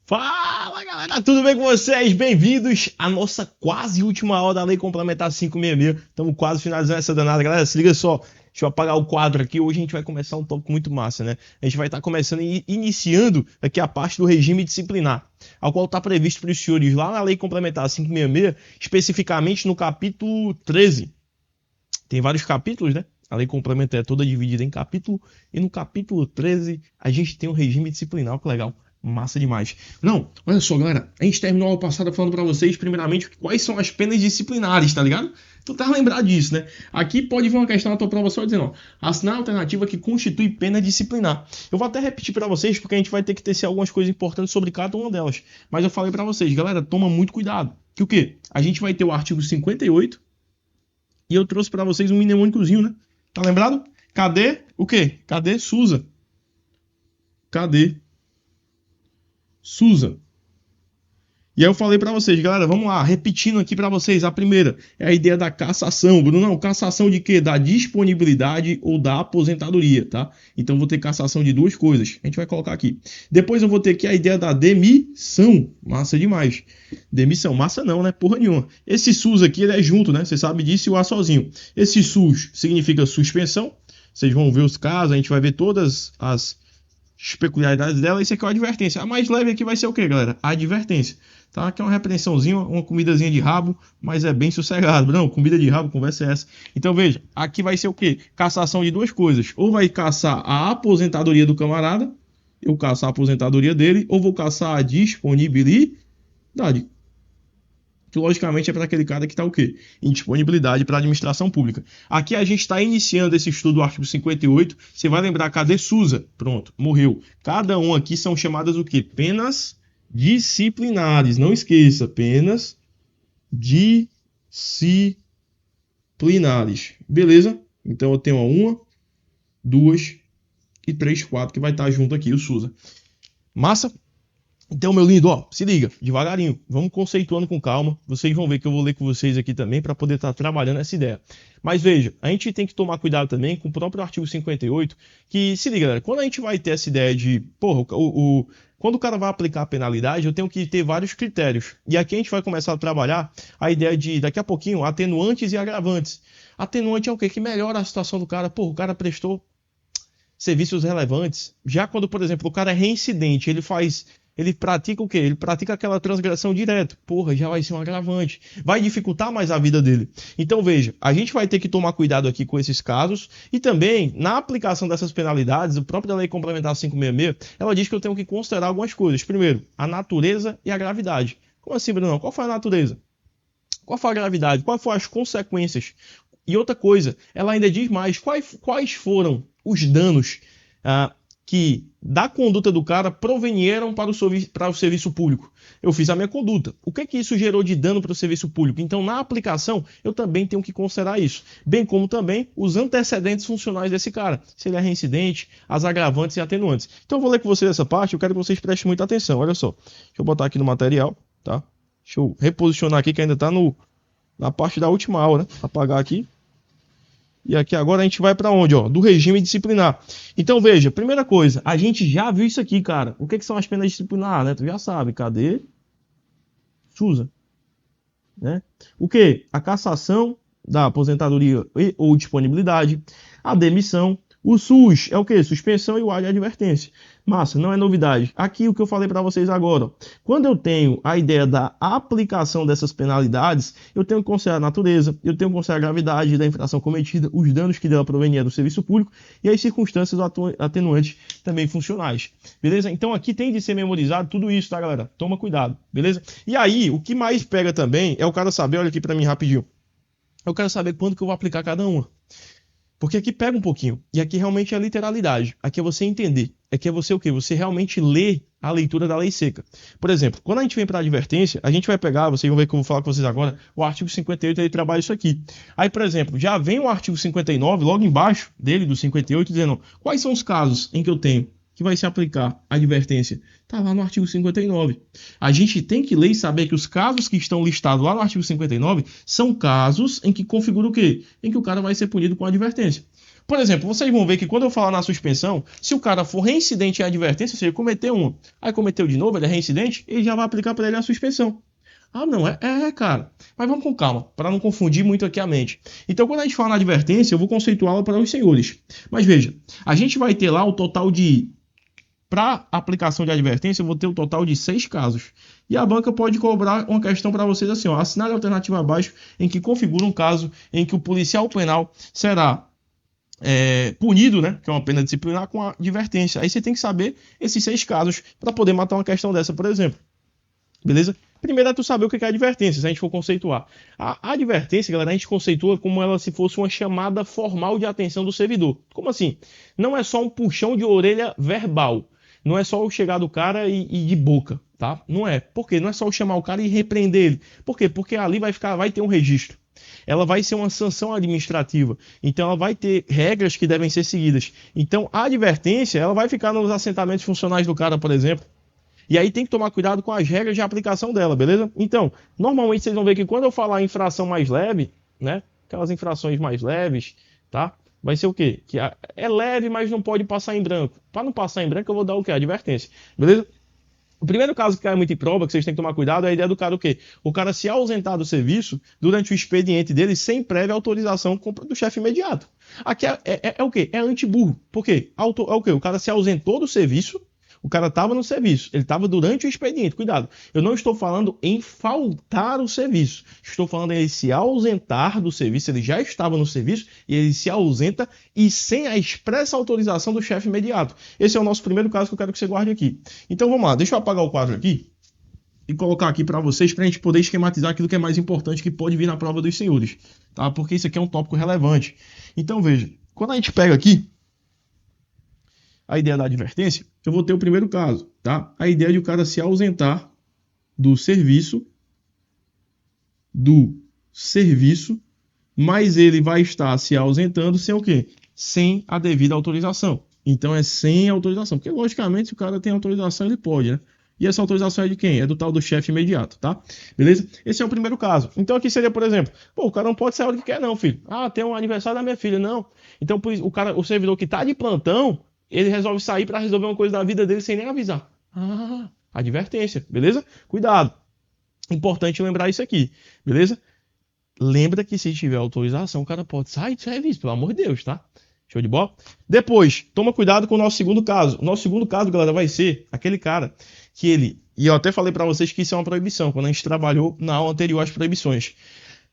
Fala galera, tudo bem com vocês? Bem-vindos à nossa quase última aula da Lei Complementar 566. Estamos quase finalizando essa danada, galera. Se liga só, deixa eu apagar o quadro aqui. Hoje a gente vai começar um tópico muito massa, né? A gente vai estar começando e iniciando aqui a parte do regime disciplinar, ao qual está previsto para os senhores lá na Lei Complementar 566, especificamente no capítulo 13. Tem vários capítulos, né? A lei complementar é toda dividida em capítulo, e no capítulo 13 a gente tem um regime disciplinar, que legal. Massa demais. Não, olha só, galera. A gente terminou a aula passada falando pra vocês, primeiramente, quais são as penas disciplinares, tá ligado? Tu tá lembrado disso, né? Aqui pode vir uma questão na tua prova só dizendo, ó, assinar a alternativa que constitui pena disciplinar. Eu vou até repetir pra vocês, porque a gente vai ter que tecer algumas coisas importantes sobre cada uma delas. Mas eu falei pra vocês, galera, toma muito cuidado. Que o quê? A gente vai ter o artigo 58, e eu trouxe pra vocês um mnemônicozinho, né? Tá lembrado? Cadê o quê? Cadê Susa? Cadê Susa? E aí eu falei pra vocês, galera, vamos lá, repetindo aqui pra vocês. A primeira é a ideia da cassação. Brunão, cassação de quê? Da disponibilidade ou da aposentadoria, tá? Então vou ter cassação de duas coisas. A gente vai colocar aqui. Depois eu vou ter aqui a ideia da demissão. Massa demais. Demissão, massa não, né? Porra nenhuma. Esse SUS aqui, ele é junto, né? Você sabe disso, e o A sozinho. Esse SUS significa suspensão. Vocês vão ver os casos, a gente vai ver todas as peculiaridades dela. Isso aqui é uma advertência. A mais leve aqui vai ser o quê, galera? A advertência. Tá? Aqui é uma repreensãozinha, uma comidazinha de rabo, mas é bem sossegado. Não, comida de rabo, conversa é essa. Então veja, aqui vai ser o quê? Cassação de duas coisas. Ou vai caçar a aposentadoria do camarada, eu caço a aposentadoria dele, ou vou caçar a disponibilidade. Que logicamente é para aquele cara que está o quê? Indisponibilidade para a administração pública. Aqui a gente está iniciando esse estudo do artigo 58. Você vai lembrar, cadê Susa? Pronto, morreu. Cada um aqui são chamadas o quê? Penas disciplinares. Não esqueça, penas disciplinares. Beleza? Então eu tenho uma, duas e três, quatro que vai estar junto aqui, o Susa. Massa? Então, meu lindo, ó, se liga, devagarinho, vamos conceituando com calma. Vocês vão ver que eu vou ler com vocês aqui também para poder estar trabalhando essa ideia. Mas veja, a gente tem que tomar cuidado também com o próprio artigo 58, que, se liga, galera, quando a gente vai ter essa ideia de, porra, quando o cara vai aplicar a penalidade, eu tenho que ter vários critérios. E aqui a gente vai começar a trabalhar a ideia de, daqui a pouquinho, atenuantes e agravantes. Atenuante é o quê? Que melhora a situação do cara. Porra, o cara prestou serviços relevantes. Já quando, por exemplo, o cara é reincidente, ele pratica o quê? Ele pratica aquela transgressão direto. Porra, já vai ser um agravante. Vai dificultar mais a vida dele. Então, veja, a gente vai ter que tomar cuidado aqui com esses casos. E também, na aplicação dessas penalidades, a própria Lei Complementar 566, ela diz que eu tenho que considerar algumas coisas. Primeiro, a natureza e a gravidade. Como assim, Bruno? Qual foi a natureza? Qual foi a gravidade? Quais foram as consequências? E outra coisa, ela ainda diz mais. Quais foram os danos que da conduta do cara provenieram para o serviço público? Eu fiz a minha conduta. O que é que isso gerou de dano para o serviço público? Então, na aplicação, eu também tenho que considerar isso. Bem como também os antecedentes funcionais desse cara. Se ele é reincidente, as agravantes e atenuantes. Então, eu vou ler com vocês essa parte. Eu quero que vocês prestem muita atenção. Olha só. Deixa eu botar aqui no material, tá? Deixa eu reposicionar aqui, que ainda está na parte da última aula, né? Apagar aqui. E aqui agora a gente vai para onde? Ó, do regime disciplinar. Então veja, primeira coisa, a gente já viu isso aqui, cara. O que são as penas disciplinares, né? Tu já sabe. Cadê Susa? Né? O que? A cassação da aposentadoria ou disponibilidade, a demissão. O SUS é o que? Suspensão e o A de advertência. Massa, não é novidade. Aqui o que eu falei para vocês agora. Ó. Quando eu tenho a ideia da aplicação dessas penalidades, eu tenho que considerar a natureza, eu tenho que considerar a gravidade da infração cometida, os danos que dela proveniam do serviço público e as circunstâncias atenuantes também funcionais. Beleza? Então aqui tem de ser memorizado tudo isso, tá, galera? Toma cuidado, beleza? E aí, o que mais pega também é o cara saber, olha aqui para mim rapidinho. Eu quero saber quando que eu vou aplicar cada uma. Porque aqui pega um pouquinho. E aqui realmente é literalidade. Aqui é você entender. Aqui é você o quê? Você realmente lê a leitura da lei seca. Por exemplo, quando a gente vem para a advertência, a gente vai pegar, vocês vão ver que eu vou falar com vocês agora, o artigo 58, ele trabalha isso aqui. Aí, por exemplo, já vem o artigo 59, logo embaixo dele, do 58, dizendo quais são os casos em que eu tenho que vai se aplicar a advertência. Está lá no artigo 59. A gente tem que ler e saber que os casos que estão listados lá no artigo 59 são casos em que configura o quê? Em que o cara vai ser punido com advertência. Por exemplo, vocês vão ver que quando eu falar na suspensão, se o cara for reincidente em advertência, ou seja, cometeu uma, aí cometeu de novo, ele é reincidente, ele já vai aplicar para ele a suspensão. Ah, não, cara. Mas vamos com calma, para não confundir muito aqui a mente. Então, quando a gente fala na advertência, eu vou conceituá-la para os senhores. Mas veja, a gente vai ter lá o total de... Para aplicação de advertência, eu vou ter o total de 6 casos. E a banca pode cobrar uma questão para vocês assim, ó, assinale a alternativa abaixo em que configura um caso em que o policial penal será punido, né, que é uma pena disciplinar, com a advertência. Aí você tem que saber esses 6 casos para poder matar uma questão dessa, por exemplo. Beleza? Primeiro é tu saber o que é advertência, se a gente for conceituar. A advertência, galera, a gente conceitua como ela se fosse uma chamada formal de atenção do servidor. Como assim? Não é só um puxão de orelha verbal. Não é só eu chegar do cara e de boca, tá? Não é. Por quê? Não é só eu chamar o cara e repreender ele. Por quê? Porque ali vai ter um registro. Ela vai ser uma sanção administrativa. Então ela vai ter regras que devem ser seguidas. Então a advertência, ela vai ficar nos assentamentos funcionais do cara, por exemplo. E aí tem que tomar cuidado com as regras de aplicação dela, beleza? Então, normalmente vocês vão ver que quando eu falar infração mais leve, né? Aquelas infrações mais leves, tá? Vai ser o quê? Que é leve, mas não pode passar em branco. Para não passar em branco, eu vou dar o quê? Advertência, beleza? O primeiro caso que cai muito em prova, que vocês têm que tomar cuidado, é a ideia do cara o quê? O cara se ausentar do serviço durante o expediente dele sem prévia autorização do chefe imediato. Aqui é o quê? É antiburro. Por quê? É o quê? O cara se ausentou do serviço. O cara estava no serviço, ele estava durante o expediente. Cuidado, eu não estou falando em faltar o serviço. Estou falando em ele se ausentar do serviço, ele já estava no serviço e ele se ausenta e sem a expressa autorização do chefe imediato. Esse é o nosso primeiro caso que eu quero que você guarde aqui. Então vamos lá, deixa eu apagar o quadro aqui e colocar aqui para vocês, para a gente poder esquematizar aquilo que é mais importante que pode vir na prova dos senhores, tá? Porque isso aqui é um tópico relevante. Então veja, quando a gente pega aqui a ideia da advertência, eu vou ter o primeiro caso, tá? A ideia de o cara se ausentar do serviço, mas ele vai estar se ausentando sem o quê? Sem a devida autorização. Então é sem autorização, porque logicamente se o cara tem autorização, ele pode, né? E essa autorização é de quem? É do tal do chefe imediato, tá? Beleza? Esse é o primeiro caso. Então aqui seria, por exemplo, pô, o cara não pode sair a hora que quer não, filho. Ah, tem um aniversário da minha filha, não. Então o servidor que tá de plantão, ele resolve sair para resolver uma coisa da vida dele sem nem avisar. Ah, advertência, beleza? Cuidado. Importante lembrar isso aqui, beleza? Lembra que se tiver autorização, o cara pode sair de serviço, pelo amor de Deus, tá? Show de bola? Depois, toma cuidado com o nosso segundo caso. O nosso segundo caso, galera, vai ser aquele cara que ele... E eu até falei para vocês que isso é uma proibição, quando a gente trabalhou na aula anterior às proibições.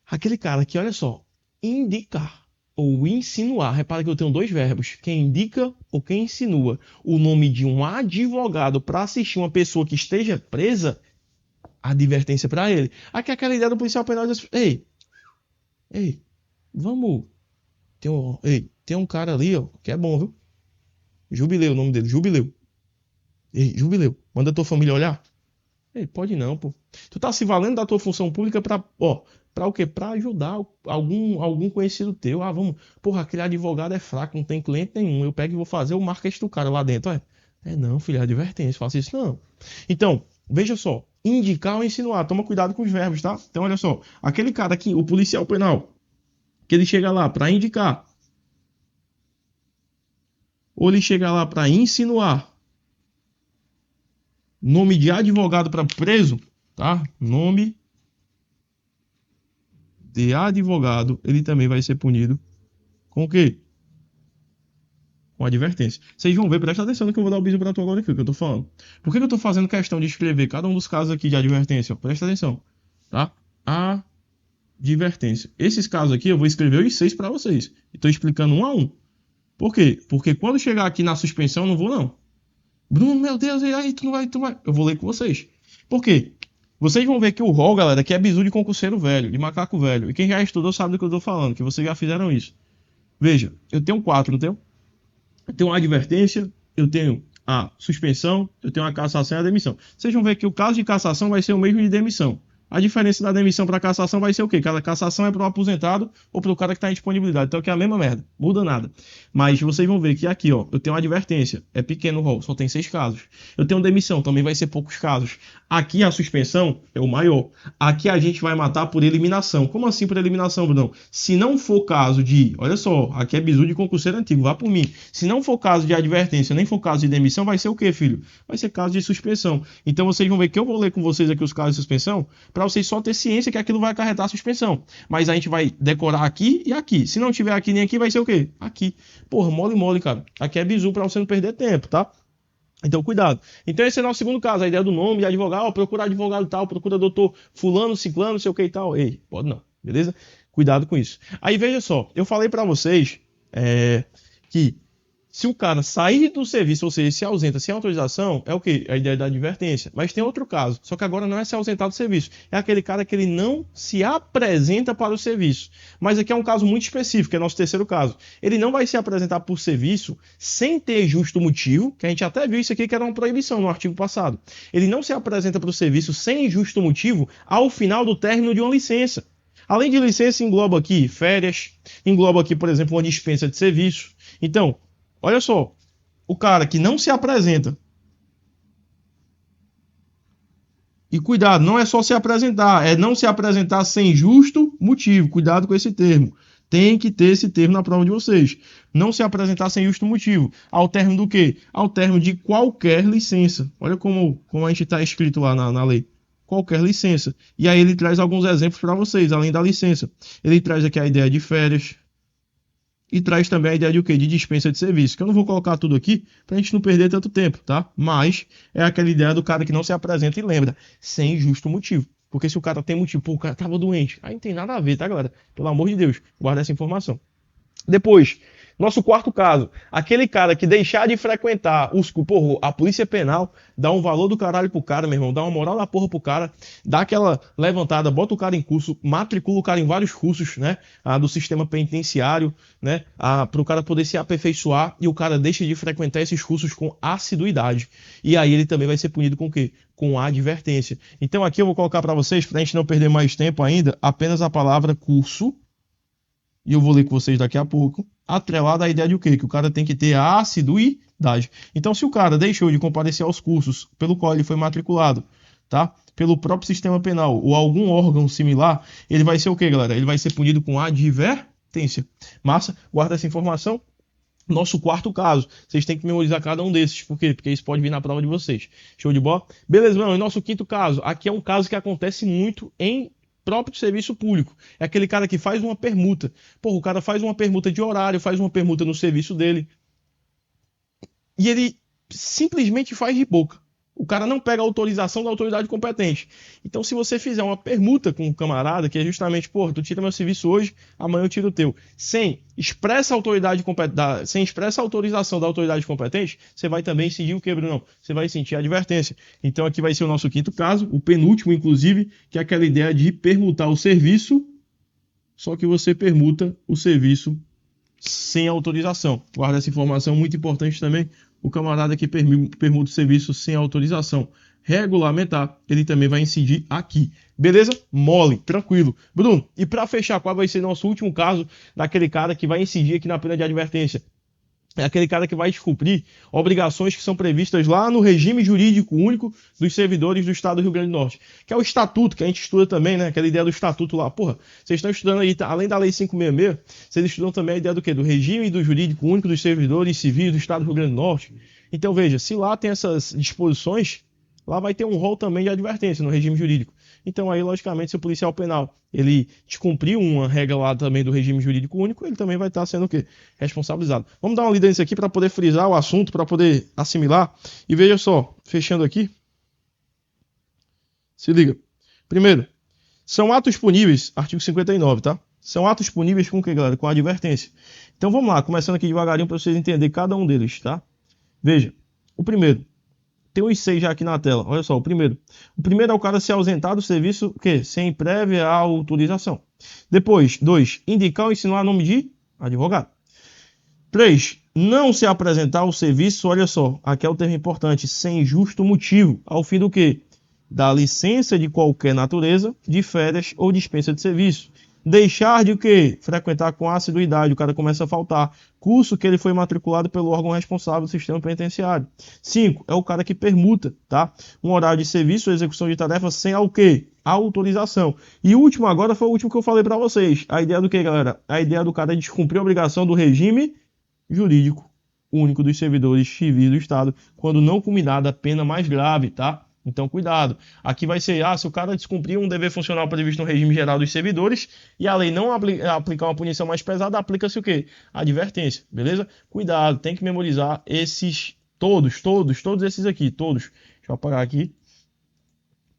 Aquele cara que, olha só, indicar ou insinuar, repara que eu tenho 2 verbos, quem indica ou quem insinua o nome de um advogado para assistir uma pessoa que esteja presa, advertência para ele. Aqui é aquela ideia do policial penal diz assim, ei, vamos, tem um cara ali, ó, que é bom, viu? Jubileu, o nome dele, Jubileu. Ei, Jubileu, manda tua família olhar. Ei, pode não, pô. Tu tá se valendo da tua função pública pra o quê? Pra ajudar algum conhecido teu. Ah, vamos. Porra, aquele advogado é fraco, não tem cliente nenhum. Eu pego e vou fazer o marketing do cara lá dentro, não, filho, é advertência, faça isso não. Então, veja só. Indicar ou insinuar. Toma cuidado com os verbos, tá? Então, olha só. Aquele cara aqui, o policial penal, que ele chega lá pra indicar, ou ele chega lá pra insinuar nome de advogado para preso, tá? Nome de advogado, ele também vai ser punido com o quê? Com advertência. Vocês vão ver, presta atenção no que eu vou dar o bisu para tu agora aqui, o que eu tô falando. Por que eu tô fazendo questão de escrever cada um dos casos aqui de advertência? Presta atenção, tá? Advertência. Esses casos aqui eu vou escrever os 6 para vocês. E tô explicando um a um. Por quê? Porque quando chegar aqui na suspensão, eu não vou não. Bruno, meu Deus, e aí tu não vai... Eu vou ler com vocês. Por quê? Vocês vão ver que o rol, galera, que é bizu de concurseiro velho, de macaco velho. E quem já estudou sabe do que eu tô falando, que vocês já fizeram isso. Veja, eu tenho 4, não tenho? Eu tenho a advertência, eu tenho a suspensão, eu tenho a cassação e a demissão. Vocês vão ver que o caso de cassação vai ser o mesmo de demissão. A diferença da demissão para cassação vai ser o quê? Cada cassação é para o aposentado ou para o cara que está em disponibilidade. Então aqui é a mesma merda, muda nada. Mas vocês vão ver que aqui, ó, eu tenho uma advertência, é pequeno o rol, só tem 6 casos. Eu tenho demissão, também vai ser poucos casos. Aqui a suspensão é o maior. Aqui a gente vai matar por eliminação. Como assim por eliminação, Brunão? Se não for caso de, olha só, aqui é bizu de concurseiro antigo, vá por mim. Se não for caso de advertência, nem for caso de demissão, vai ser o quê, filho? Vai ser caso de suspensão. Então vocês vão ver que eu vou ler com vocês aqui os casos de suspensão, para vocês só ter ciência que aquilo vai acarretar a suspensão. Mas a gente vai decorar aqui e aqui. Se não tiver aqui nem aqui, vai ser o quê? Aqui. Porra, mole, cara. Aqui é bizu para você não perder tempo, tá? Então, cuidado. Então, esse é o nosso segundo caso. A ideia do nome de advogado, ó, procura advogado tal, procura doutor fulano, ciclano, sei o que e tal. Ei, pode não, beleza? Cuidado com isso. Aí, veja só, eu falei para vocês que se o cara sair do serviço, ou seja, se ausenta sem autorização, é o quê? A ideia da advertência. Mas tem outro caso, só que agora não é se ausentar do serviço. É aquele cara que ele não se apresenta para o serviço. Mas aqui é um caso muito específico, é nosso terceiro caso. Ele não vai se apresentar por serviço sem ter justo motivo, que a gente até viu isso aqui que era uma proibição no artigo passado. Ele não se apresenta para o serviço sem justo motivo ao final do término de uma licença. Além de licença, engloba aqui férias, engloba aqui, por exemplo, uma dispensa de serviço. Então, olha só, o cara que não se apresenta. E cuidado, não é só se apresentar, é não se apresentar sem justo motivo. Cuidado com esse termo. Tem que ter esse termo na prova de vocês. Não se apresentar sem justo motivo. Ao término do quê? Ao término de qualquer licença. Olha como a gente está escrito lá na lei. Qualquer licença. E aí ele traz alguns exemplos para vocês, além da licença. Ele traz aqui a ideia de férias. E traz também a ideia de o quê? De dispensa de serviço. Que eu não vou colocar tudo aqui para a gente não perder tanto tempo, tá? Mas é aquela ideia do cara que não se apresenta e lembra, sem justo motivo. Porque se o cara tem motivo, pô, o cara tava doente. Aí não tem nada a ver, tá, galera? Pelo amor de Deus, guarda essa informação. Depois, nosso quarto caso, aquele cara que deixar de frequentar porra, a polícia penal, dá um valor do caralho pro cara, meu irmão, dá uma moral da porra pro cara, dá aquela levantada, bota o cara em curso, matricula o cara em vários cursos, né, do sistema penitenciário, né, pro cara poder se aperfeiçoar, e o cara deixa de frequentar esses cursos com assiduidade. E aí ele também vai ser punido com o quê? Com advertência. Então aqui eu vou colocar para vocês, pra gente não perder mais tempo ainda, apenas a palavra curso, e eu vou ler com vocês daqui a pouco, atrelado à ideia de o quê? Que o cara tem que ter a assiduidade. Então, se o cara deixou de comparecer aos cursos pelo qual ele foi matriculado, tá? Pelo próprio sistema penal ou algum órgão similar, ele vai ser o quê, galera? Ele vai ser punido com advertência. Massa? Guarda essa informação. Nosso quarto caso. Vocês têm que memorizar cada um desses. Por quê? Porque isso pode vir na prova de vocês. Show de bola? Beleza, mano. E nosso quinto caso. Aqui é um caso que acontece muito em próprio serviço público. É aquele cara que faz uma permuta. Porra, o cara faz uma permuta de horário, faz uma permuta no serviço dele. E ele simplesmente faz de boca. O cara não pega a autorização da autoridade competente. Então, se você fizer uma permuta com um camarada, que é justamente, porra, tu tira meu serviço hoje, amanhã eu tiro o teu, sem expressa autorização da autoridade competente, você vai também incidir o quebro, não. Você vai sentir a advertência. Então, aqui vai ser o nosso quinto caso, o penúltimo, inclusive, que é aquela ideia de permutar o serviço, só que você permuta o serviço sem autorização. Guarda essa informação, muito importante também. O camarada que permuta o serviço sem autorização regulamentar, ele também vai incidir aqui. Beleza? Mole, tranquilo. Bruno, e para fechar, qual vai ser nosso último caso daquele cara que vai incidir aqui na pena de advertência? É aquele cara que vai descumprir obrigações que são previstas lá no regime jurídico único dos servidores do estado do Rio Grande do Norte, que é o estatuto, que a gente estuda também, né? Aquela ideia do estatuto lá. Porra, vocês estão estudando aí, além da lei 566, vocês estudam também a ideia do quê? Do regime do jurídico único dos servidores civis do estado do Rio Grande do Norte. Então, veja, se lá tem essas disposições, lá vai ter um rol também de advertência no regime jurídico. Então aí, logicamente, se o policial penal ele descumpriu uma regra lá também do regime jurídico único, ele também vai estar sendo o quê? Responsabilizado. Vamos dar uma lida nisso aqui para poder frisar o assunto, para poder assimilar. E veja só, fechando aqui. Se liga. Primeiro, são atos puníveis, artigo 59, tá? São atos puníveis com o que, galera? Com a advertência. Então vamos lá, começando aqui devagarinho para vocês entenderem cada um deles, tá? Veja, o primeiro. Tem os 6 já aqui na tela. Olha só, o primeiro. O primeiro é o cara se ausentar do serviço, o quê? Sem prévia autorização. Depois, 2. Indicar ou insinuar nome de advogado. 3. Não se apresentar ao serviço, olha só, aqui é o termo importante, sem justo motivo. Ao fim do quê? dar licença de qualquer natureza, de férias ou dispensa de serviço. Deixar de o quê? Frequentar com assiduidade, o cara começa a faltar. Curso que ele foi matriculado pelo órgão responsável do sistema penitenciário. 5. É o cara que permuta, tá? Um horário de serviço ou execução de tarefas sem o quê? Autorização. E o último agora foi o último que eu falei para vocês. A ideia do quê, galera? A ideia do cara é descumprir a obrigação do regime jurídico único dos servidores civis do Estado, quando não culminada a pena mais grave, tá? Então, cuidado. Aqui vai ser, se o cara descumprir um dever funcional previsto no regime geral dos servidores e a lei não aplicar uma punição mais pesada, aplica-se o quê? Advertência, beleza? Cuidado, tem que memorizar esses, todos esses aqui, todos. Deixa eu apagar aqui.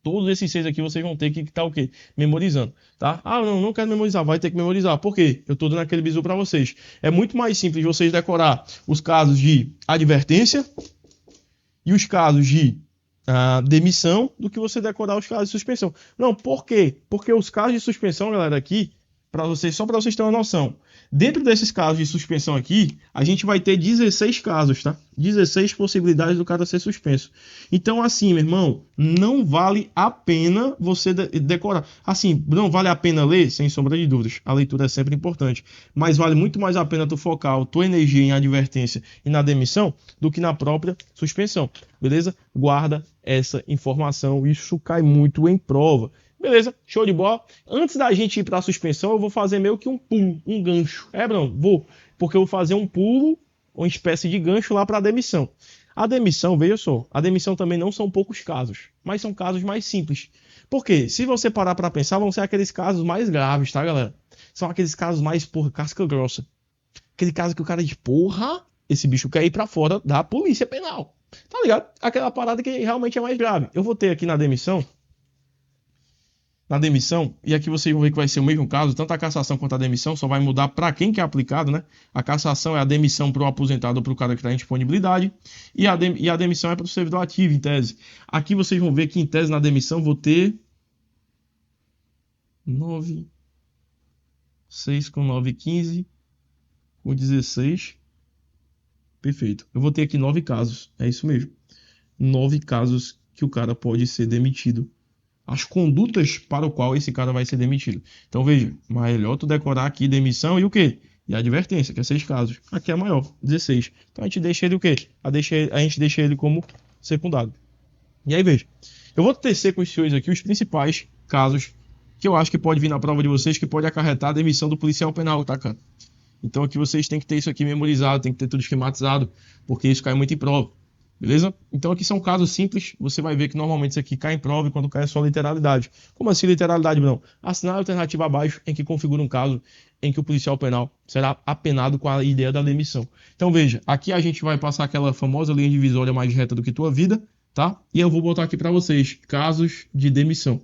Todos esses 6 aqui vocês vão ter que estar o quê? Memorizando, tá? Não quero memorizar, vai ter que memorizar. Por quê? Eu tô dando aquele bizu para vocês. É muito mais simples vocês decorar os casos de advertência e os casos de demissão do que você decorar os casos de suspensão. Não, por quê? Porque os casos de suspensão, galera, aqui, só para vocês terem uma noção, dentro desses casos de suspensão aqui, a gente vai ter 16 casos, tá? 16 possibilidades do cara ser suspenso. Então, assim, meu irmão, não vale a pena você decorar. Assim, não vale a pena ler, sem sombra de dúvidas. A leitura é sempre importante. Mas vale muito mais a pena tu focar a tua energia em advertência e na demissão do que na própria suspensão. Beleza? Guarda essa informação. Isso cai muito em prova. Beleza, show de bola. Antes da gente ir para a suspensão, eu vou fazer meio que um pulo, um gancho. Bruno, vou. Porque eu vou fazer um pulo, uma espécie de gancho lá para a demissão. A demissão, veja só, a demissão também não são poucos casos, mas são casos mais simples. Por quê? Se você parar para pensar, vão ser aqueles casos mais graves, tá, galera? São aqueles casos mais, casca grossa. Aquele caso que o cara diz, esse bicho quer ir para fora da polícia penal. Tá ligado? Aquela parada que realmente é mais grave. Eu vou ter aqui na demissão, e aqui vocês vão ver que vai ser o mesmo caso, tanto a cassação quanto a demissão, só vai mudar para quem que é aplicado, né? A cassação é a demissão para o aposentado ou para o cara que está em disponibilidade, e a demissão é para o servidor ativo, em tese. Aqui vocês vão ver que, em tese, na demissão, vou ter 9, 6 com 9, 15, com 16. Perfeito. Eu vou ter aqui 9 casos, é isso mesmo. 9 casos que o cara pode ser demitido. As condutas para o qual esse cara vai ser demitido. Então veja, melhor tu decorar aqui demissão e o quê? E a advertência, que é 6 casos. Aqui é maior, 16. Então a gente deixa ele o quê? A gente deixa ele como secundário. E aí veja, eu vou tecer com os senhores aqui os principais casos que eu acho que pode vir na prova de vocês, que pode acarretar a demissão do policial penal, tá, cara? Então aqui vocês têm que ter isso aqui memorizado, tem que ter tudo esquematizado, porque isso cai muito em prova. Beleza? Então aqui são casos simples, você vai ver que normalmente isso aqui cai em prova e quando cai é só literalidade. Como assim literalidade, não? Assinar a alternativa abaixo em que configura um caso em que o policial penal será apenado com a ideia da demissão. Então veja, aqui a gente vai passar aquela famosa linha divisória mais reta do que tua vida, tá? E eu vou botar aqui para vocês, casos de demissão.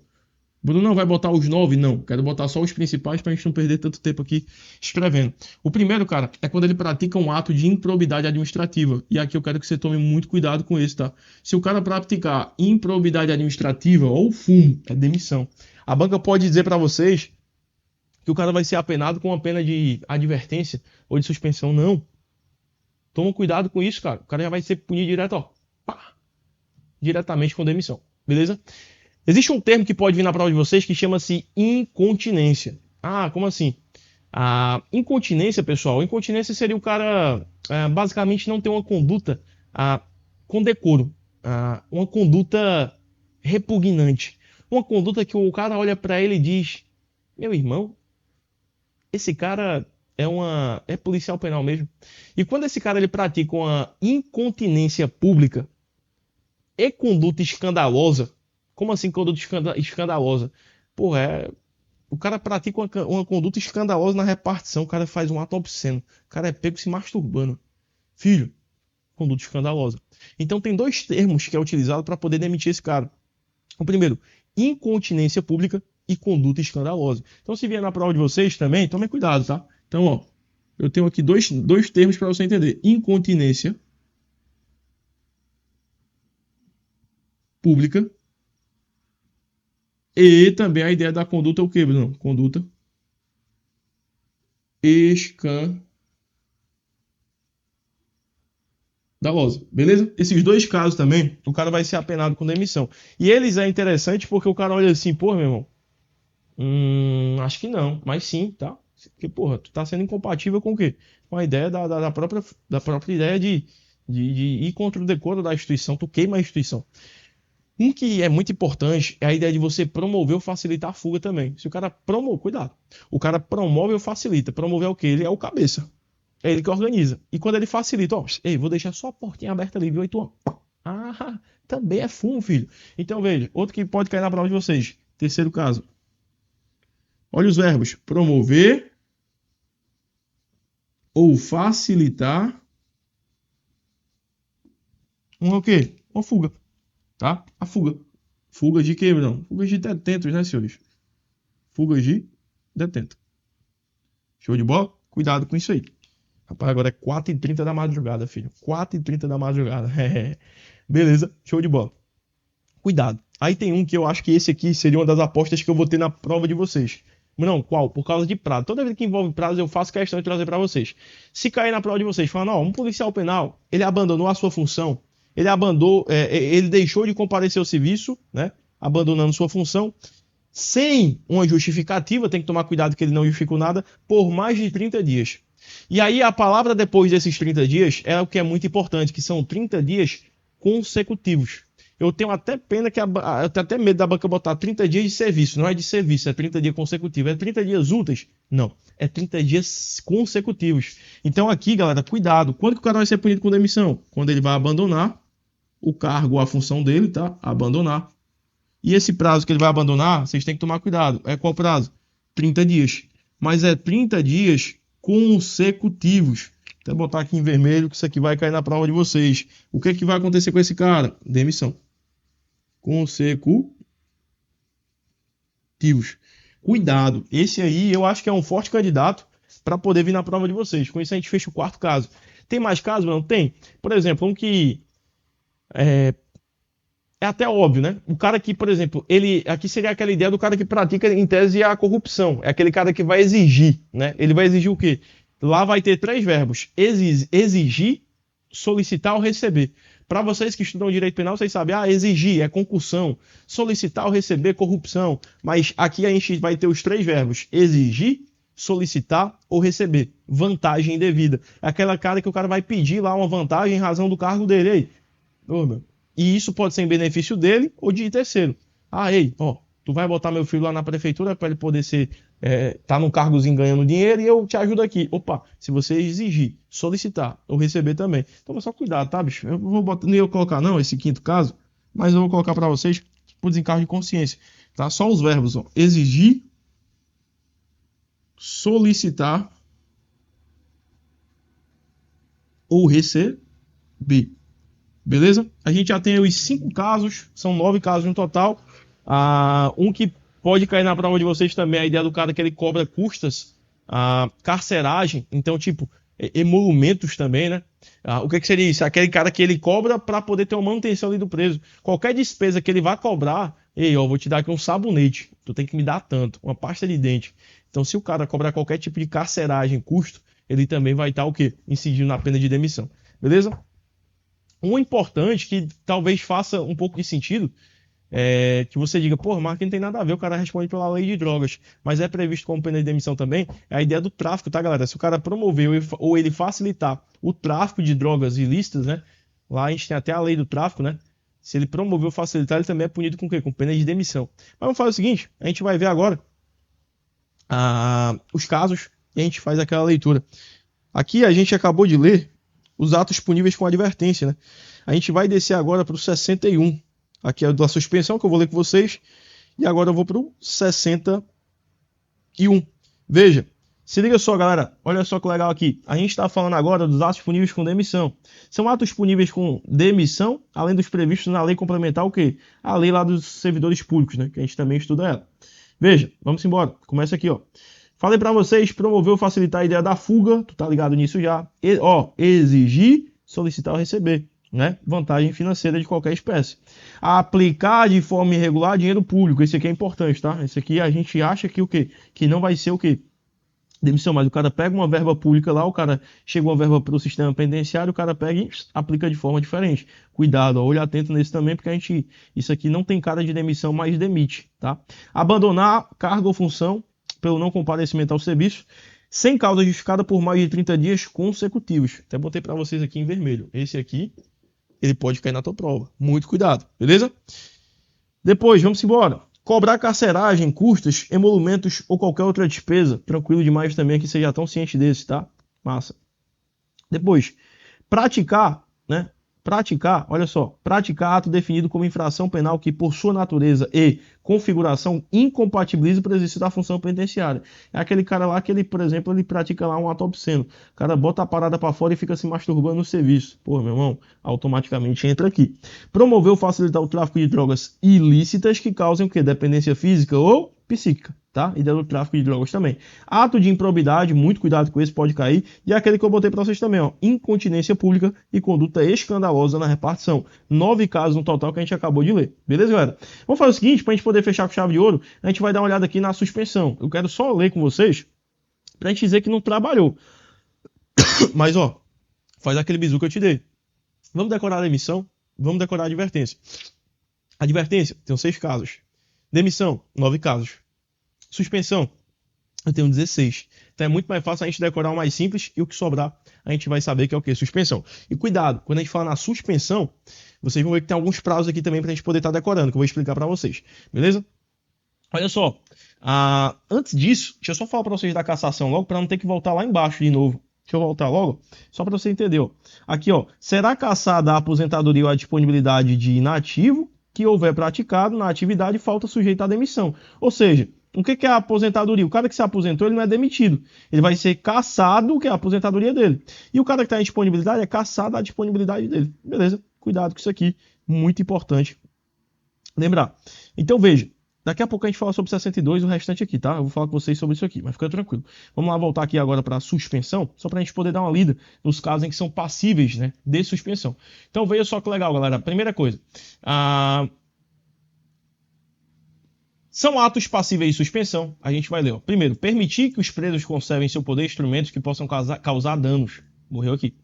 Bruno não vai botar os 9? Não. Quero botar só os principais para a gente não perder tanto tempo aqui escrevendo. O primeiro, cara, é quando ele pratica um ato de improbidade administrativa. E aqui eu quero que você tome muito cuidado com isso, tá? Se o cara praticar improbidade administrativa ou fumo, é demissão. A banca pode dizer para vocês que o cara vai ser apenado com uma pena de advertência ou de suspensão. Não. Toma cuidado com isso, cara. O cara já vai ser punido direto, ó. Pá, diretamente com demissão. Beleza? Existe um termo que pode vir na prova de vocês que chama-se incontinência. Como assim? A incontinência, pessoal, incontinência seria o cara basicamente não ter uma conduta com decoro, uma conduta repugnante, uma conduta que o cara olha para ele e diz: meu irmão, esse cara é policial penal mesmo. E quando esse cara ele pratica uma incontinência pública e conduta escandalosa. Como assim conduta escandalosa? Porra, o cara pratica uma conduta escandalosa na repartição, o cara faz um ato obsceno, o cara é pego se masturbando. Filho, conduta escandalosa. Então tem 2 termos que é utilizado para poder demitir esse cara. O primeiro, incontinência pública e conduta escandalosa. Então se vier na prova de vocês também, tomem cuidado, tá? Então, ó, eu tenho aqui dois termos para você entender. Incontinência pública. E também a ideia da conduta é o quê, Bruno? Conduta escandalosa. dolosa, beleza? Esses dois casos também, o cara vai ser apenado com demissão. E eles é interessante porque o cara olha assim, pô, meu irmão, acho que não, mas sim, tá? Porque, porra, tu tá sendo incompatível com o quê? Com a ideia da própria ideia de ir contra o decoro da instituição, tu queima a instituição. Um que é muito importante é a ideia de você promover ou facilitar a fuga também. Se o cara promove, cuidado. O cara promove ou facilita. Promover é o quê? Ele é o cabeça. É ele que organiza. E quando ele facilita, ó, ei, vou deixar só a portinha aberta ali, viu, Heitor? Ah, também é fumo, filho. Então, veja, outro que pode cair na prova de vocês. Terceiro caso. Olha os verbos. Promover ou facilitar o quê? Uma fuga, tá? A fuga. Fugas de quê, não? Fugas de detentos, né, senhores? Fugas de detento. Show de bola? Cuidado com isso aí. Rapaz, agora é 4h30 da madrugada, filho. 4h30 da madrugada. Beleza, show de bola. Cuidado. Aí tem um que eu acho que esse aqui seria uma das apostas que eu vou ter na prova de vocês. Não, qual? Por causa de prazo. Toda vez que envolve prazo, eu faço questão de trazer para vocês. Se cair na prova de vocês, falando, ó, um policial penal, ele abandonou a sua função, ele deixou de comparecer ao serviço, né? Abandonando sua função, sem uma justificativa, tem que tomar cuidado que ele não justificou nada, por mais de 30 dias. E aí a palavra depois desses 30 dias é o que é muito importante, que são 30 dias consecutivos. Eu tenho até pena que eu tenho até medo da banca botar 30 dias de serviço. Não é de serviço, é 30 dias consecutivos. É 30 dias úteis? Não. É 30 dias consecutivos. Então aqui, galera, cuidado. Quando que o cara vai ser punido com demissão? Quando ele vai abandonar o cargo ou a função dele, tá? Abandonar. E esse prazo que ele vai abandonar, vocês têm que tomar cuidado. É qual prazo? 30 dias. Mas é 30 dias consecutivos. Até botar aqui em vermelho que isso aqui vai cair na prova de vocês. O que é que vai acontecer com esse cara? Demissão. Consecutivos. Cuidado. Esse aí eu acho que é um forte candidato para poder vir na prova de vocês. Com isso a gente fecha o quarto caso. Tem mais casos? Não tem? Por exemplo, um que é até óbvio, né? O cara que, por exemplo, ele aqui seria aquela ideia do cara que pratica em tese a corrupção. É aquele cara que vai exigir, né? Ele vai exigir o quê? Lá vai ter 3 verbos: exigir, solicitar ou receber. Para vocês que estudam direito penal, vocês sabem, exigir é concussão, solicitar ou receber corrupção. Mas aqui a gente vai ter os 3 verbos: exigir, solicitar ou receber. Vantagem indevida. É aquela cara que o cara vai pedir lá uma vantagem em razão do cargo dele. Aí, ô, meu. E isso pode ser em benefício dele ou de terceiro. Ei, ó, tu vai botar meu filho lá na prefeitura para ele poder ser, tá num cargozinho ganhando dinheiro e eu te ajudo aqui. Opa, se você exigir, solicitar ou receber também. Toma só cuidado, tá, bicho? Eu vou botar, nem eu colocar não, esse quinto caso, mas eu vou colocar para vocês por desencargo de consciência, tá? Só os verbos, ó. Exigir, solicitar ou receber. Beleza? A gente já tem os 5 casos, são 9 casos no total. Um que pode cair na prova de vocês também é a ideia do cara que ele cobra custas, carceragem, então, tipo, emolumentos também, né? O que seria isso? Aquele cara que ele cobra para poder ter uma manutenção ali do preso. Qualquer despesa que ele vai cobrar, vou te dar aqui um sabonete, tu tem que me dar tanto, uma pasta de dente. Então, se o cara cobrar qualquer tipo de carceragem, custo, ele também vai estar o quê? Incidindo na pena de demissão. Beleza? Um importante que talvez faça um pouco de sentido é que você diga, pô, mas não tem nada a ver, o cara responde pela lei de drogas, mas é previsto como pena de demissão também, é a ideia do tráfico, tá, galera? Se o cara promover ou ele facilitar o tráfico de drogas ilícitas, né? Lá a gente tem até a lei do tráfico, né? Se ele promover ou facilitar, ele também é punido com o quê? Com pena de demissão. Mas vamos fazer o seguinte, a gente vai ver agora os casos e a gente faz aquela leitura. Aqui a gente acabou de ler os atos puníveis com advertência, né? A gente vai descer agora para o 61. Aqui é da suspensão que eu vou ler com vocês. E agora eu vou para o 61. Veja, se liga só, galera. Olha só que legal aqui. A gente está falando agora dos atos puníveis com demissão. São atos puníveis com demissão, além dos previstos na lei complementar, o quê? A lei lá dos servidores públicos, né? Que a gente também estuda ela. Veja, vamos embora. Começa aqui, ó. Falei para vocês, promover ou facilitar a ideia da fuga, tu tá ligado nisso já. Exigir, solicitar ou receber, né? Vantagem financeira de qualquer espécie. Aplicar de forma irregular dinheiro público, esse aqui é importante, tá? Esse aqui a gente acha que o quê? Que não vai ser o quê? demissão, mas o cara pega uma verba pública lá, o cara chegou uma verba para o sistema penitenciário, o cara pega e aplica de forma diferente. Cuidado, ó, olho atento nesse também, porque isso aqui não tem cara de demissão, mas demite, tá? Abandonar cargo ou função pelo não comparecimento ao serviço, sem causa justificada por mais de 30 dias consecutivos. Até botei para vocês aqui em vermelho. Esse aqui, ele pode cair na tua prova. Muito cuidado, beleza? Depois, vamos embora. Cobrar carceragem, custas, emolumentos ou qualquer outra despesa. Tranquilo demais também que vocês já estão cientes desse, tá? Massa. Depois, praticar, né? Olha só, praticar ato definido como infração penal que, por sua natureza e configuração, incompatibilize para exercício da função penitenciária. É aquele cara lá que ele, por exemplo, ele pratica lá um ato obsceno. O cara bota a parada para fora e fica se masturbando no serviço. Pô, meu irmão, automaticamente entra aqui. Promover ou facilitar o tráfico de drogas ilícitas que causem o quê? Dependência física ou psíquica, tá? E do tráfico de drogas também. Ato de improbidade, muito cuidado com esse, pode cair. E aquele que eu botei para vocês também, ó, incontinência pública e conduta escandalosa na repartição. 9 casos no total que a gente acabou de ler. Beleza, galera? Vamos fazer o seguinte, pra gente poder fechar com chave de ouro, a gente vai dar uma olhada aqui na suspensão. Eu quero só ler com vocês pra gente dizer que não trabalhou. Mas, ó, faz aquele bizu que eu te dei. Vamos decorar a demissão, vamos decorar a advertência. Advertência, tem 6 casos. Demissão, 9 casos. Suspensão, eu tenho 16. Então é muito mais fácil a gente decorar o mais simples e o que sobrar a gente vai saber que é o quê? Suspensão. E cuidado, quando a gente fala na suspensão, vocês vão ver que tem alguns prazos aqui também pra gente poder estar decorando, que eu vou explicar pra vocês. Beleza? Olha só. Antes disso, deixa eu só falar pra vocês da cassação logo, pra não ter que voltar lá embaixo de novo. Deixa eu voltar logo, só para você entender. Ó. Aqui, ó, será cassada a aposentadoria ou a disponibilidade de inativo que houver praticado na atividade falta sujeita à demissão. Ou seja, o que é a aposentadoria? O cara que se aposentou, ele não é demitido. Ele vai ser cassado, que é a aposentadoria dele. E o cara que está em disponibilidade é cassado a disponibilidade dele. Beleza? Cuidado com isso aqui. Muito importante lembrar. Então, veja. Daqui a pouco a gente fala sobre 62 e o restante aqui, tá? Eu vou falar com vocês sobre isso aqui, mas fica tranquilo. Vamos lá voltar aqui agora para a suspensão, só para a gente poder dar uma lida nos casos em que são passíveis, né, de suspensão. Então veja só que legal, galera. Primeira coisa, são atos passíveis de suspensão. A gente vai ler, ó. Primeiro, permitir que os presos conservem em seu poder instrumentos que possam causar danos. Morreu aqui.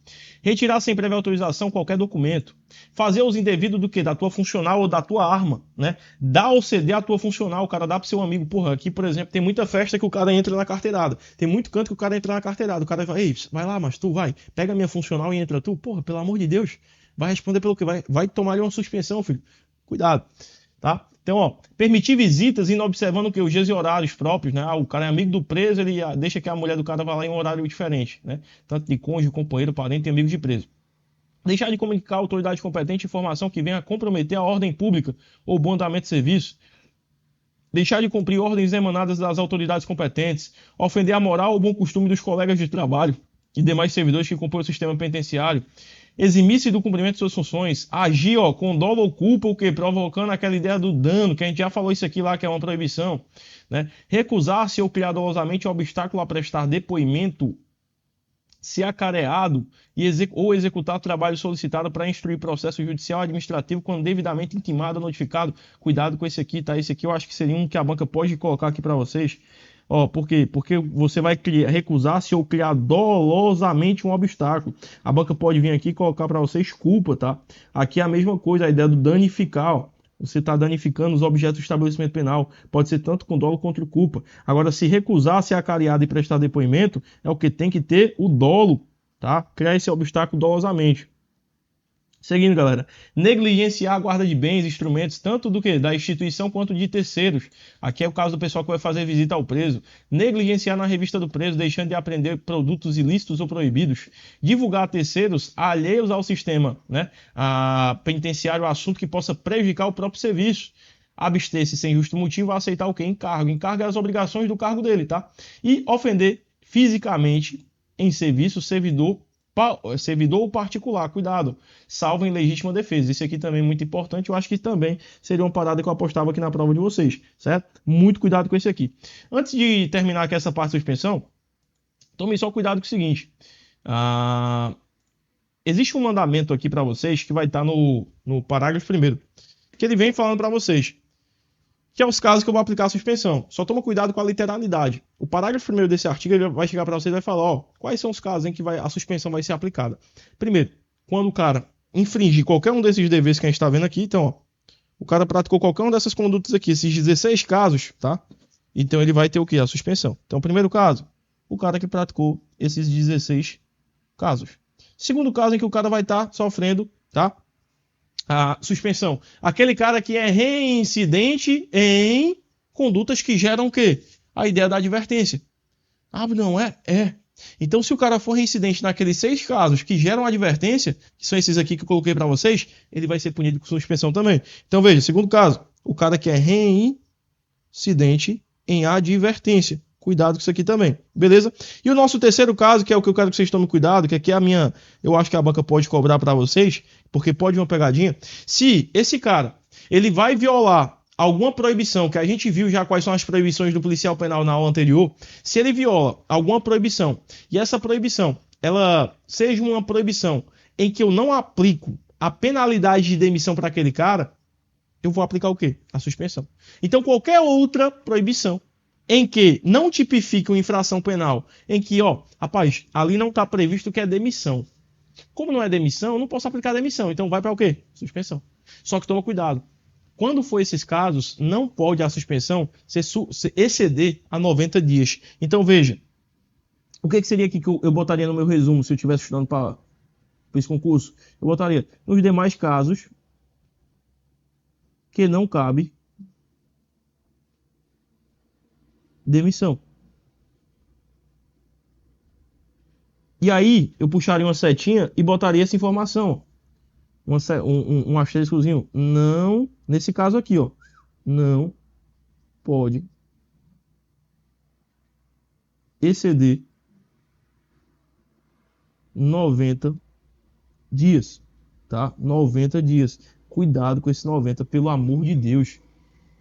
Retirar sem prévia autorização qualquer documento. Fazer uso indevido do que? Da tua funcional ou da tua arma, né? Dar ou ceder a tua funcional. O cara dá pro seu amigo. Porra, aqui, por exemplo, tem muita festa que o cara entra na carteirada. Tem muito canto que o cara entra na carteirada. O cara vai, ei, vai lá, mas tu vai. Pega a minha funcional e entra tu. Porra, pelo amor de Deus. Vai responder pelo que? Vai tomar ali uma suspensão, filho. Cuidado, tá? Então, ó, permitir visitas indo observando que os dias e horários próprios, né? O cara é amigo do preso, ele deixa que a mulher do cara vá lá em um horário diferente, né? Tanto de cônjuge, companheiro, parente e amigo de preso. Deixar de comunicar à autoridade competente informação que venha a comprometer a ordem pública ou bom andamento de serviço. Deixar de cumprir ordens emanadas das autoridades competentes. Ofender a moral ou bom costume dos colegas de trabalho e demais servidores que compõem o sistema penitenciário. Eximir-se do cumprimento de suas funções, agir com dolo ou culpa, o que? Provocando aquela ideia do dano, que a gente já falou isso aqui lá, que é uma proibição, né? Recusar-se ou criar dolosamente obstáculo a prestar depoimento, se acareado ou executar trabalho solicitado para instruir processo judicial administrativo quando devidamente intimado ou notificado. Cuidado com esse aqui, tá? Esse aqui eu acho que seria um que a banca pode colocar aqui para vocês. Ó, por quê? Porque você vai recusar-se ou criar dolosamente um obstáculo. A banca pode vir aqui e colocar para vocês culpa, tá? Aqui é a mesma coisa, a ideia do danificar, ó. Você está danificando os objetos do estabelecimento penal. Pode ser tanto com dolo quanto culpa. Agora, se recusar, ser acareado e prestar depoimento, é o que tem que ter o dolo, tá? Criar esse obstáculo dolosamente. Seguindo, galera, negligenciar a guarda de bens, instrumentos, tanto do que da instituição quanto de terceiros. Aqui é o caso do pessoal que vai fazer visita ao preso. Negligenciar na revista do preso, deixando de apreender produtos ilícitos ou proibidos. Divulgar a terceiros alheios ao sistema, né, penitenciário, assunto que possa prejudicar o próprio serviço. Abster-se sem justo motivo a aceitar o quê? Encargo. Encargo é as obrigações do cargo dele, tá? E ofender fisicamente em serviço servidor ou particular, cuidado, salvo em legítima defesa. Isso aqui também é muito importante, eu acho que também seria uma parada que eu apostava aqui na prova de vocês, certo? Muito cuidado com esse aqui. Antes de terminar aqui essa parte da suspensão, tome só cuidado com o seguinte, existe um mandamento aqui para vocês que vai estar no parágrafo 1º, que ele vem falando para vocês, que é os casos que eu vou aplicar a suspensão. Só toma cuidado com a literalidade. O parágrafo primeiro desse artigo ele vai chegar para vocês e vai falar, ó, quais são os casos em que a suspensão vai ser aplicada. Primeiro, quando o cara infringir qualquer um desses deveres que a gente está vendo aqui, então, ó, o cara praticou qualquer uma dessas condutas aqui, esses 16 casos, tá? Então ele vai ter o quê? A suspensão. Então, primeiro caso, o cara que praticou esses 16 casos. Segundo caso em que o cara vai estar sofrendo, tá? A suspensão. Aquele cara que é reincidente em condutas que geram o quê? A ideia da advertência. Ah, não é? É. Então, se o cara for reincidente naqueles 6 casos que geram advertência, que são esses aqui que eu coloquei para vocês, ele vai ser punido com suspensão também. Então, veja, segundo caso, o cara que é reincidente em advertência. Cuidado com isso aqui também, beleza? E o nosso terceiro caso, que é o que eu quero que vocês tomem cuidado, que aqui é a minha, eu acho que a banca pode cobrar para vocês, porque pode uma pegadinha. Se esse cara, ele vai violar alguma proibição, que a gente viu já quais são as proibições do policial penal na aula anterior, se ele viola alguma proibição, e essa proibição, ela seja uma proibição em que eu não aplico a penalidade de demissão para aquele cara, eu vou aplicar o quê? A suspensão. Então, qualquer outra proibição em que não tipifique uma infração penal, em que, ó, rapaz, ali não está previsto que é demissão. Como não é demissão, eu não posso aplicar demissão. Então vai para o quê? Suspensão. Só que toma cuidado. Quando for esses casos, não pode a suspensão exceder a 90 dias. Então veja, o que seria aqui que eu botaria no meu resumo se eu estivesse estudando para esse concurso? Eu botaria nos demais casos que não cabe demissão. E aí, eu puxaria uma setinha e botaria essa informação. Um asteriscozinho. Não, nesse caso aqui, ó. Não pode exceder 90 dias. Tá? 90 dias. Cuidado com esse 90, pelo amor de Deus.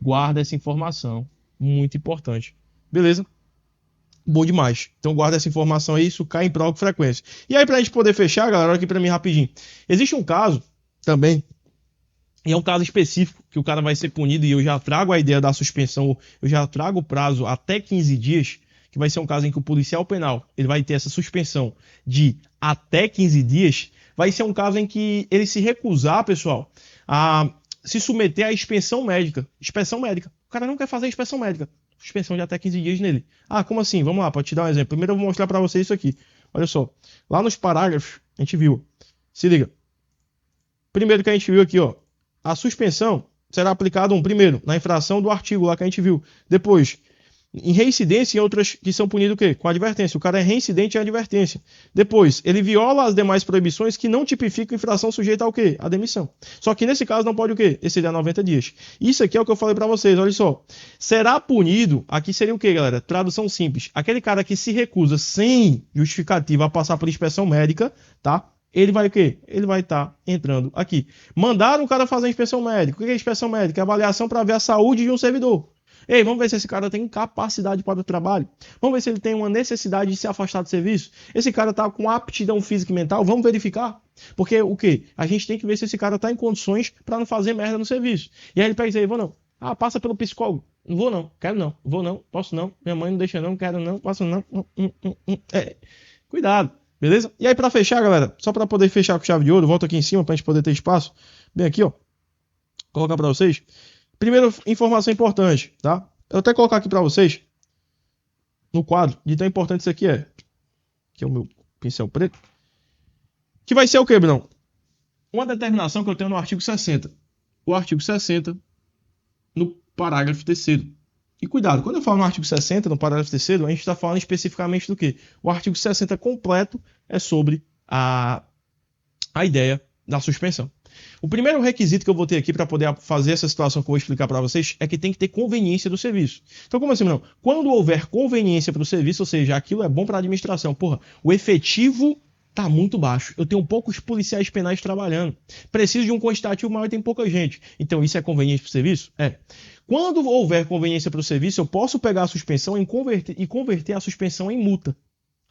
Guarda essa informação. Muito importante. Beleza? Bom demais. Então guarda essa informação aí, isso cai em prova com frequência. E aí pra gente poder fechar, galera, olha aqui pra mim rapidinho. Existe um caso também, e é um caso específico, que o cara vai ser punido, e eu já trago a ideia da suspensão, eu já trago o prazo até 15 dias, que vai ser um caso em que o policial penal, ele vai ter essa suspensão de até 15 dias, vai ser um caso em que ele se recusar, pessoal, a se submeter à inspeção médica. Inspeção médica. O cara não quer fazer a inspeção médica. Suspensão de até 15 dias nele. Ah, como assim? Vamos lá, para te dar um exemplo. Primeiro eu vou mostrar para vocês isso aqui. Olha só. Lá nos parágrafos, a gente viu. Se liga. Primeiro que a gente viu aqui, ó. A suspensão será aplicada, primeiro, na infração do artigo lá que a gente viu. Depois, em reincidência e outras que são punidas o quê? Com advertência. O cara é reincidente em advertência. Depois, ele viola as demais proibições que não tipificam infração sujeita ao quê? A demissão. Só que nesse caso não pode o quê? Exceder 90 dias. Isso aqui é o que eu falei para vocês, olha só. Será punido, aqui seria o quê, galera? Tradução simples. Aquele cara que se recusa sem justificativa a passar por inspeção médica, tá? Ele vai o quê? Ele vai estar entrando aqui. Mandaram o cara fazer a inspeção médica. O que é inspeção médica? É avaliação para ver a saúde de um servidor. Ei, vamos ver se esse cara tem capacidade para o trabalho. Vamos ver se ele tem uma necessidade de se afastar do serviço. Esse cara está com aptidão física e mental. Vamos verificar. Porque o quê? A gente tem que ver se esse cara está em condições para não fazer merda no serviço. E aí ele pega e diz, vou não. Ah, passa pelo psicólogo. Não vou não, quero não, vou não, posso não. Minha mãe não deixa não, quero não, posso não. É. Cuidado, beleza? E aí para fechar, galera, só para poder fechar com chave de ouro, volta aqui em cima para a gente poder ter espaço. Bem aqui, ó. Vou colocar para vocês. Primeira informação importante, tá? Eu até colocar aqui para vocês no quadro de tão importante isso aqui é. Que é o meu pincel preto. Que vai ser o quê, Brunão? Uma determinação que eu tenho no artigo 60. O artigo 60, no parágrafo 3º. E cuidado, quando eu falo no artigo 60, no parágrafo 3º, a gente está falando especificamente do quê? O artigo 60 completo é sobre a ideia da suspensão. O primeiro requisito que eu vou ter aqui para poder fazer essa situação que eu vou explicar para vocês é que tem que ter conveniência do serviço. Então, como assim, não? Quando houver conveniência para o serviço, ou seja, aquilo é bom para a administração, porra, o efetivo está muito baixo. Eu tenho poucos policiais penais trabalhando. Preciso de um quantitativo maior e tem pouca gente. Então, isso é conveniente para o serviço? É. Quando houver conveniência para o serviço, eu posso pegar a suspensão e converter a suspensão em multa.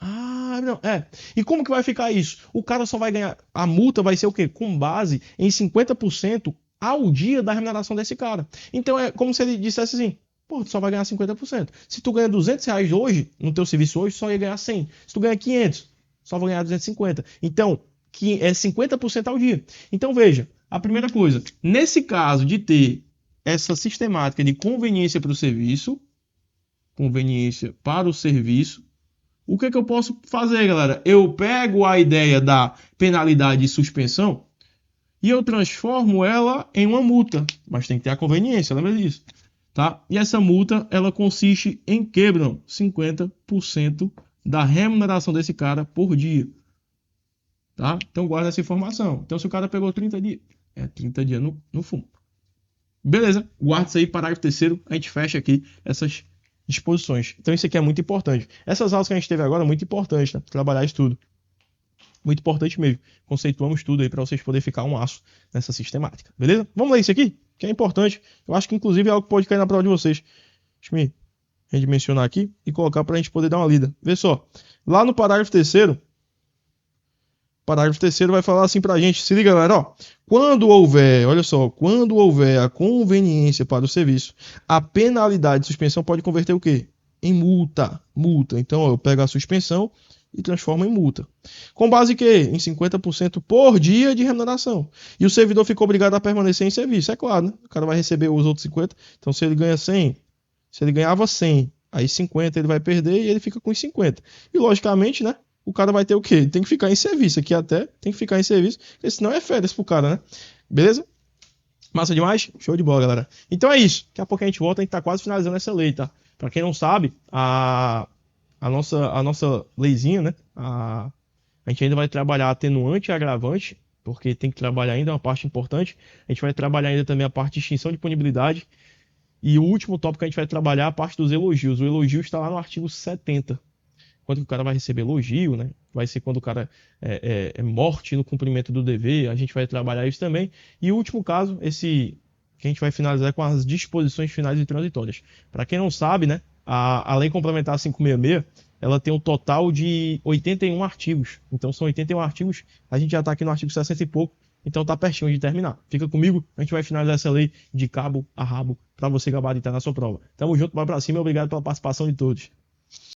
Ah, não, é. E como que vai ficar isso? O cara só vai ganhar, a multa vai ser o quê? Com base em 50% ao dia da remuneração desse cara. Então é como se ele dissesse assim, pô, tu só vai ganhar 50%. Se tu ganha R$200 hoje, no teu serviço hoje, só ia ganhar 100. Se tu ganha 500, só vai ganhar 250. Então, que é 50% ao dia. Então veja, a primeira coisa, nesse caso de ter essa sistemática de conveniência para o serviço, o que eu posso fazer, galera? Eu pego a ideia da penalidade de suspensão e eu transformo ela em uma multa, mas tem que ter a conveniência, lembra disso, tá? E essa multa, ela consiste em quê, Bruno? 50% da remuneração desse cara por dia, tá? Então guarda essa informação. Então se o cara pegou 30 dias, é 30 dias no fumo. Beleza, guarda isso aí, parágrafo 3º, a gente fecha aqui essas disposições. Então isso aqui é muito importante. Essas aulas que a gente teve agora, muito importante, né? Trabalhar isso tudo. Muito importante mesmo. Conceituamos tudo aí para vocês poderem ficar um aço nessa sistemática. Beleza? Vamos ler isso aqui, que é importante. Eu acho que inclusive é algo que pode cair na prova de vocês. Deixa eu me redimensionar aqui e colocar para a gente poder dar uma lida. Vê só. Lá no parágrafo 3º, vai falar assim pra gente, se liga, galera, ó. Quando houver a conveniência para o serviço, a penalidade de suspensão pode converter o quê? Em multa. Então, ó, eu pego a suspensão e transformo em multa. Com base em quê? Em 50% por dia de remuneração. E o servidor fica obrigado a permanecer em serviço, é claro, né? O cara vai receber os outros 50. Então, se ele ganha 100, se ele ganhava 100, aí 50 ele vai perder e ele fica com os 50. E, logicamente, né? O cara vai ter o quê? Ele tem que ficar em serviço. Aqui até tem que ficar em serviço, porque senão é férias pro cara, né? Beleza? Massa demais? Show de bola, galera. Então é isso. Daqui a pouco a gente volta, a gente tá quase finalizando essa lei, tá? Pra quem não sabe, a nossa leizinha, né? A gente ainda vai trabalhar atenuante e agravante, porque tem que trabalhar ainda, é uma parte importante. A gente vai trabalhar ainda também a parte de extinção de punibilidade. E o último tópico que a gente vai trabalhar é a parte dos elogios. O elogio está lá no artigo 70. Quando o cara vai receber elogio, né? Vai ser quando o cara é morte no cumprimento do dever, a gente vai trabalhar isso também. E o último caso, esse que a gente vai finalizar com as disposições finais e transitórias. Para quem não sabe, né? A Lei Complementar 566, ela tem um total de 81 artigos. Então são 81 artigos, a gente já está aqui no artigo 60 e pouco, então tá pertinho de terminar. Fica comigo, a gente vai finalizar essa lei de cabo a rabo para você gabaritar na sua prova. Tamo junto, vai para cima e obrigado pela participação de todos.